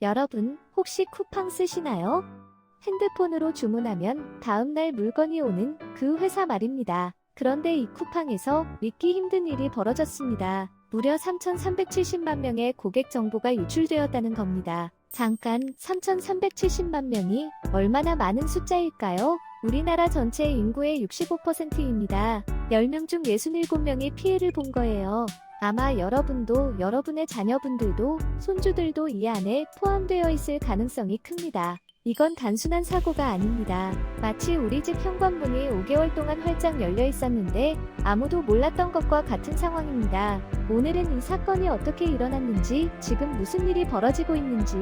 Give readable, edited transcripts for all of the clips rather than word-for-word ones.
여러분, 혹시 쿠팡 쓰시나요? 핸드폰으로 주문하면 다음날 물건이 오는 그 회사 말입니다. 그런데 이 쿠팡에서 믿기 힘든 일이 벌어졌습니다. 무려 3,370만 명의 고객 정보가 유출되었다는 겁니다. 잠깐, 3,370만 명이 얼마나 많은 숫자일까요? 우리나라 전체 인구의 65%입니다. 10명 중 67명이 피해를 본 거예요. 아마 여러분도, 여러분의 자녀분들도, 손주들도 이 안에 포함되어 있을 가능성이 큽니다. 이건 단순한 사고가 아닙니다. 마치 우리 집 현관문이 5개월 동안 활짝 열려 있었는데 아무도 몰랐던 것과 같은 상황입니다. 오늘은 이 사건이 어떻게 일어났는지, 지금 무슨 일이 벌어지고 있는지,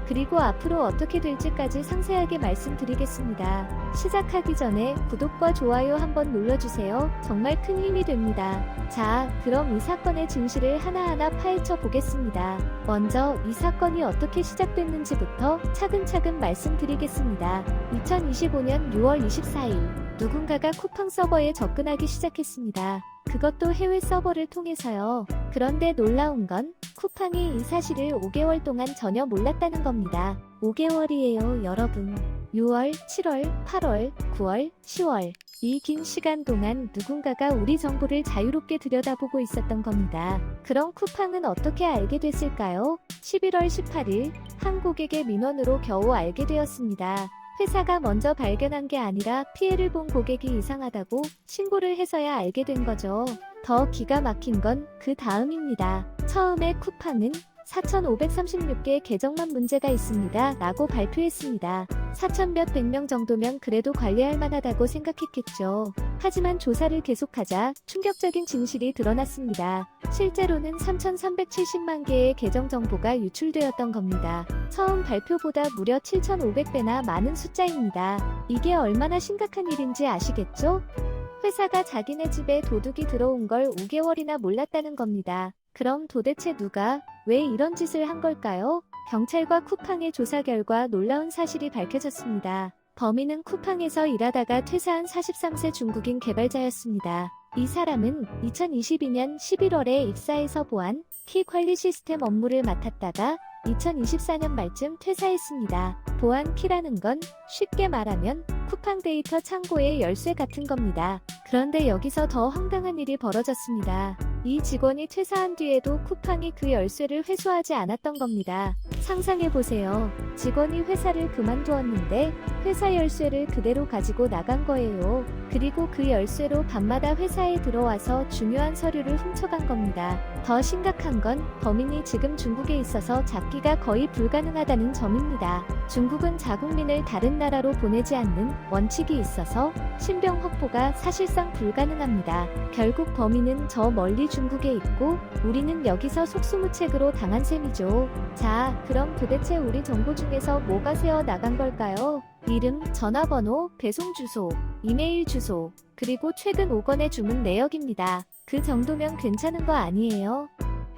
그리고 앞으로 어떻게 될지까지 상세하게 말씀드리겠습니다. 시작하기 전에 구독과 좋아요 한번 눌러주세요. 정말 큰 힘이 됩니다. 자, 그럼 이 사건의 진실을 하나하나 파헤쳐 보겠습니다. 먼저 이 사건이 어떻게 시작됐는지부터 차근차근 말씀드리겠습니다. 2025년 6월 24일, 누군가가 쿠팡 서버에 접근하기 시작했습니다. 그것도 해외 서버를 통해서요. 그런데 놀라운 건 쿠팡이 이 사실을 5개월 동안 전혀 몰랐다는 겁니다. 5개월이에요, 여러분. 6월, 7월, 8월, 9월, 10월. 이 긴 시간 동안 누군가가 우리 정보를 자유롭게 들여다보고 있었던 겁니다. 그럼 쿠팡은 어떻게 알게 됐을까요? 11월 18일, 한 고객의 민원으로 겨우 알게 되었습니다. 회사가 먼저 발견한 게 아니라 피해를 본 고객이 이상하다고 신고를 해서야 알게 된 거죠. 더 기가 막힌 건 그 다음입니다. 처음에 쿠팡은 4,536개의 계정만 문제가 있습니다 라고 발표했습니다. 4,000몇 백명 정도면 그래도 관리할 만하다고 생각했겠죠. 하지만 조사를 계속하자 충격적인 진실이 드러났습니다. 실제로는 3,370만 개의 계정 정보가 유출되었던 겁니다. 처음 발표보다 무려 7,500배나 많은 숫자입니다. 이게 얼마나 심각한 일인지 아시겠죠? 회사가 자기네 집에 도둑이 들어온 걸 5개월이나 몰랐다는 겁니다. 그럼 도대체 누가, 왜 이런 짓을 한 걸까요? 경찰과 쿠팡의 조사 결과 놀라운 사실이 밝혀졌습니다. 범인은 쿠팡에서 일하다가 퇴사한 43세 중국인 개발자였습니다. 이 사람은 2022년 11월에 입사해서 보안, 키 관리 시스템 업무를 맡았다가 2024년 말쯤 퇴사했습니다. 보안 키라는 건 쉽게 말하면 쿠팡 데이터 창고의 열쇠 같은 겁니다. 그런데 여기서 더 황당한 일이 벌어졌습니다. 이 직원이 퇴사한 뒤에도 쿠팡이 그 열쇠를 회수하지 않았던 겁니다. 상상해보세요. 직원이 회사를 그만두었는데 회사 열쇠를 그대로 가지고 나간 거예요. 그리고 그 열쇠로 밤마다 회사에 들어와서 중요한 서류를 훔쳐간 겁니다. 더 심각한 건 범인이 지금 중국에 있어서 잡기가 거의 불가능하다는 점입니다. 중국은 자국민을 다른 나라로 보내지 않는 원칙이 있어서 신병 확보가 사실상 불가능합니다. 결국 범인은 저 멀리 중국에 있고 우리는 여기서 속수무책으로 당한 셈이죠. 자, 그럼 도대체 우리 정보 중에서 뭐가 새어 나간 걸까요? 이름, 전화번호, 배송 주소, 이메일 주소, 그리고 최근 5건의 주문 내역입니다. 그 정도면 괜찮은 거 아니에요?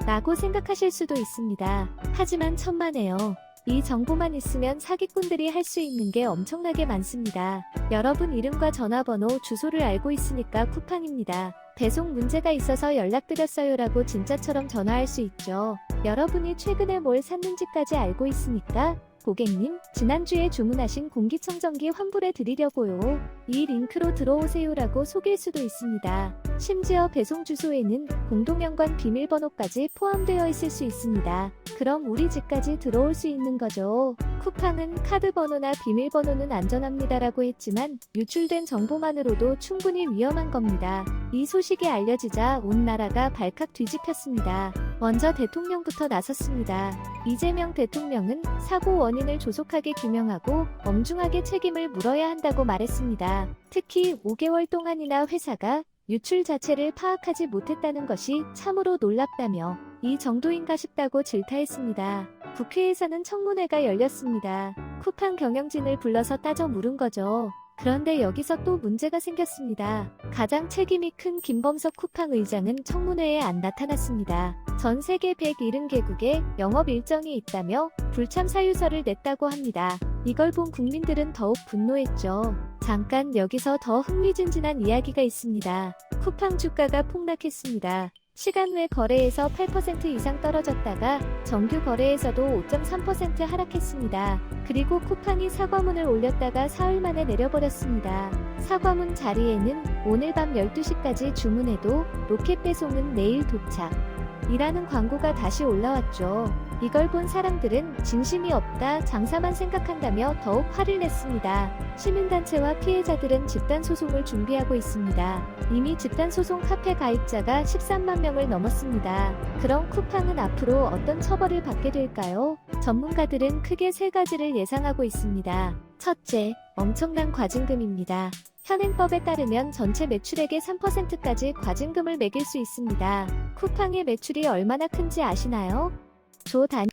라고 생각하실 수도 있습니다. 하지만 천만에요. 이 정보만 있으면 사기꾼들이 할 수 있는 게 엄청나게 많습니다. 여러분 이름과 전화번호, 주소를 알고 있으니까 쿠팡입니다. 배송 문제가 있어서 연락드렸어요라고 진짜처럼 전화할 수 있죠. 여러분이 최근에 뭘 샀는지까지 알고 있으니까 고객님, 지난주에 주문하신 공기청정기 환불해 드리려고요. 이 링크로 들어오세요라고 속일 수도 있습니다. 심지어 배송 주소에는 공동연관 비밀번호까지 포함되어 있을 수 있습니다. 그럼 우리 집까지 들어올 수 있는 거죠. 쿠팡은 카드 번호나 비밀번호는 안전합니다라고 했지만 유출된 정보만으로도 충분히 위험한 겁니다. 이 소식이 알려지자 온 나라가 발칵 뒤집혔습니다. 먼저 대통령부터 나섰습니다. 이재명 대통령은 사고 원인을 조속하게 규명하고 엄중하게 책임을 물어야 한다고 말했습니다. 특히 5개월 동안이나 회사가 유출 자체를 파악하지 못했다는 것이 참으로 놀랍다며 이 정도인가 싶다고 질타했습니다. 국회에서는 청문회가 열렸습니다. 쿠팡 경영진을 불러서 따져 물은 거죠. 그런데 여기서 또 문제가 생겼습니다. 가장 책임이 큰 김범석 쿠팡 의장은 청문회에 안 나타났습니다. 전 세계 170개국에 영업 일정이 있다며 불참 사유서를 냈다고 합니다. 이걸 본 국민들은 더욱 분노했죠. 잠깐 여기서 더 흥미진진한 이야기가 있습니다. 쿠팡 주가가 폭락했습니다. 시간 외 거래에서 8% 이상 떨어졌다가 정규 거래에서도 5.3% 하락했습니다. 그리고 쿠팡이 사과문을 올렸다가 사흘 만에 내려버렸습니다. 사과문 자리에는 오늘 밤 12시까지 주문해도 로켓 배송은 내일 도착 이라는 광고가 다시 올라왔죠. 이걸 본 사람들은 진심이 없다, 장사만 생각한다며 더욱 화를 냈습니다. 시민단체와 피해자들은 집단소송을 준비하고 있습니다. 이미 집단소송 카페 가입자가 13만 명을 넘었습니다. 그럼 쿠팡은 앞으로 어떤 처벌을 받게 될까요? 전문가들은 크게 세 가지를 예상하고 있습니다. 첫째, 엄청난 과징금입니다. 현행법에 따르면 전체 매출액의 3%까지 과징금을 매길 수 있습니다. 쿠팡의 매출이 얼마나 큰지 아시나요? 조 단위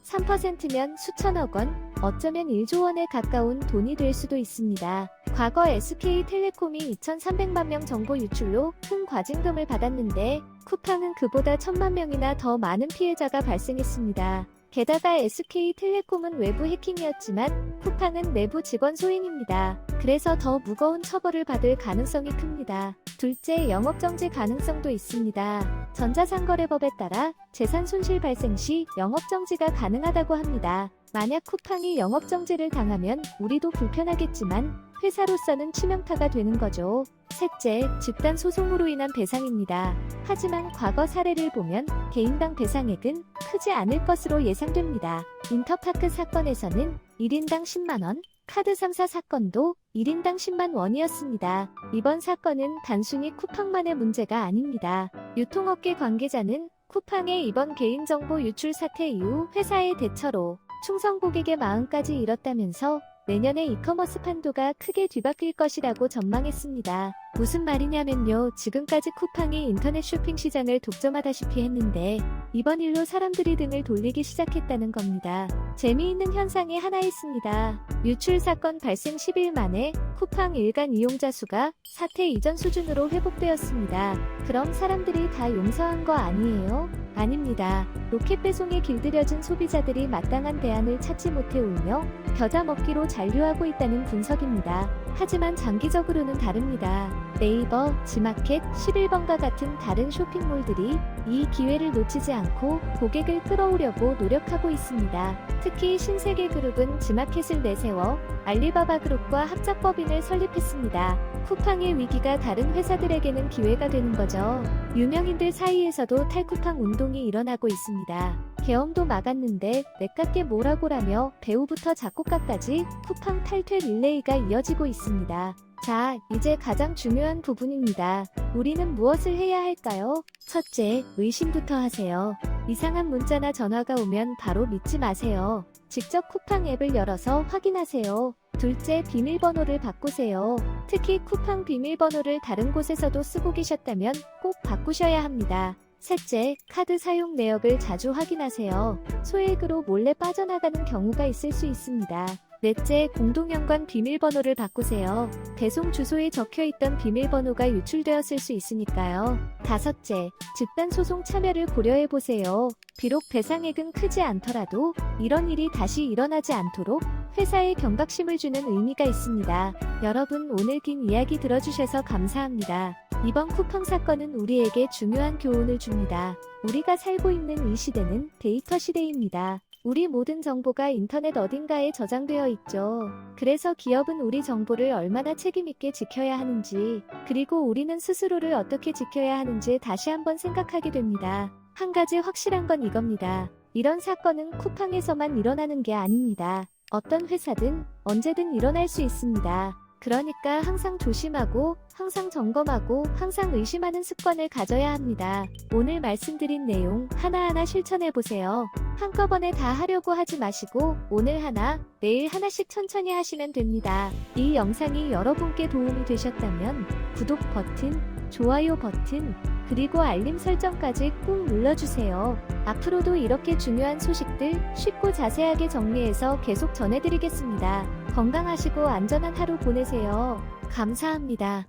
3%면 수천억 원, 어쩌면 1조 원에 가까운 돈이 될 수도 있습니다. 과거 SK텔레콤이 2,300만 명 정보 유출로 큰 과징금을 받았는데 쿠팡은 그보다 1,000만 명이나 더 많은 피해자가 발생했습니다. 게다가 SK텔레콤은 외부 해킹이었지만 쿠팡은 내부 직원 소행입니다. 그래서 더 무거운 처벌을 받을 가능성이 큽니다. 둘째, 영업정지 가능성도 있습니다. 전자상거래법에 따라 재산 손실 발생 시 영업정지가 가능하다고 합니다. 만약 쿠팡이 영업정지를 당하면 우리도 불편하겠지만 회사로서는 치명타가 되는 거죠. 셋째, 집단 소송으로 인한 배상입니다. 하지만 과거 사례를 보면 개인당 배상액은 크지 않을 것으로 예상됩니다. 인터파크 사건에서는 1인당 10만원, 카드 3사 사건도 1인당 10만 원이었습니다. 이번 사건은 단순히 쿠팡만의 문제가 아닙니다. 유통업계 관계자는 쿠팡의 이번 개인정보 유출 사태 이후 회사의 대처로 충성 고객의 마음까지 잃었다면서 내년에 이커머스 판도가 크게 뒤바뀔 것이라고 전망했습니다. 무슨 말이냐면요. 지금까지 쿠팡이 인터넷 쇼핑 시장을 독점하다시피 했는데 이번 일로 사람들이 등을 돌리기 시작했다는 겁니다. 재미있는 현상이 하나 있습니다. 유출 사건 발생 10일 만에 쿠팡 일간 이용자 수가 사태 이전 수준으로 회복되었습니다. 그럼 사람들이 다 용서한 거 아니에요? 아닙니다. 로켓 배송에 길들여진 소비자들이 마땅한 대안을 찾지 못해 울며 겨자 먹기로 잔류하고 있다는 분석입니다. 하지만 장기적으로는 다릅니다. 네이버, 지마켓, 11번과 같은 다른 쇼핑몰들이 이 기회를 놓치지 않고 고객을 끌어오려고 노력하고 있습니다. 특히 신세계그룹은 지마켓을 내세워 알리바바 그룹과 합작법인을 설립했습니다. 쿠팡의 위기가 다른 회사들에게는 기회가 되는 거죠. 유명인들 사이에서도 탈쿠팡 운동이 일어나고 있습니다. 계엄도 막았는데 내깎게 뭐라고라며 배우부터 작곡가까지 쿠팡 탈퇴 릴레이가 이어지고 있습니다. 자, 이제 가장 중요한 부분입니다. 우리는 무엇을 해야 할까요? 첫째, 의심부터 하세요. 이상한 문자나 전화가 오면 바로 믿지 마세요. 직접 쿠팡 앱을 열어서 확인하세요. 둘째, 비밀번호를 바꾸세요. 특히 쿠팡 비밀번호를 다른 곳에서도 쓰고 계셨다면 꼭 바꾸셔야 합니다. 셋째, 카드 사용 내역을 자주 확인하세요. 소액으로 몰래 빠져나가는 경우가 있을 수 있습니다. 넷째, 공동연관 비밀번호를 바꾸세요. 배송 주소에 적혀있던 비밀번호가 유출되었을 수 있으니까요. 다섯째, 집단소송 참여를 고려해보세요. 비록 배상액은 크지 않더라도 이런 일이 다시 일어나지 않도록 회사에 경각심을 주는 의미가 있습니다. 여러분, 오늘 긴 이야기 들어주셔서 감사합니다. 이번 쿠팡 사건은 우리에게 중요한 교훈을 줍니다. 우리가 살고 있는 이 시대는 데이터 시대입니다. 우리 모든 정보가 인터넷 어딘가에 저장되어 있죠. 그래서 기업은 우리 정보를 얼마나 책임있게 지켜야 하는지, 그리고 우리는 스스로를 어떻게 지켜야 하는지 다시 한번 생각하게 됩니다. 한 가지 확실한 건 이겁니다. 이런 사건은 쿠팡에서만 일어나는 게 아닙니다. 어떤 회사든 언제든 일어날 수 있습니다. 그러니까 항상 조심하고, 항상 점검하고, 항상 의심하는 습관을 가져야 합니다. 오늘 말씀드린 내용 하나하나 실천해보세요. 한꺼번에 다 하려고 하지 마시고 오늘 하나, 내일 하나씩 천천히 하시면 됩니다. 이 영상이 여러분께 도움이 되셨다면 구독 버튼, 좋아요 버튼, 그리고 알림 설정까지 꾹 눌러주세요. 앞으로도 이렇게 중요한 소식들 쉽고 자세하게 정리해서 계속 전해드리겠습니다. 건강하시고 안전한 하루 보내세요. 감사합니다.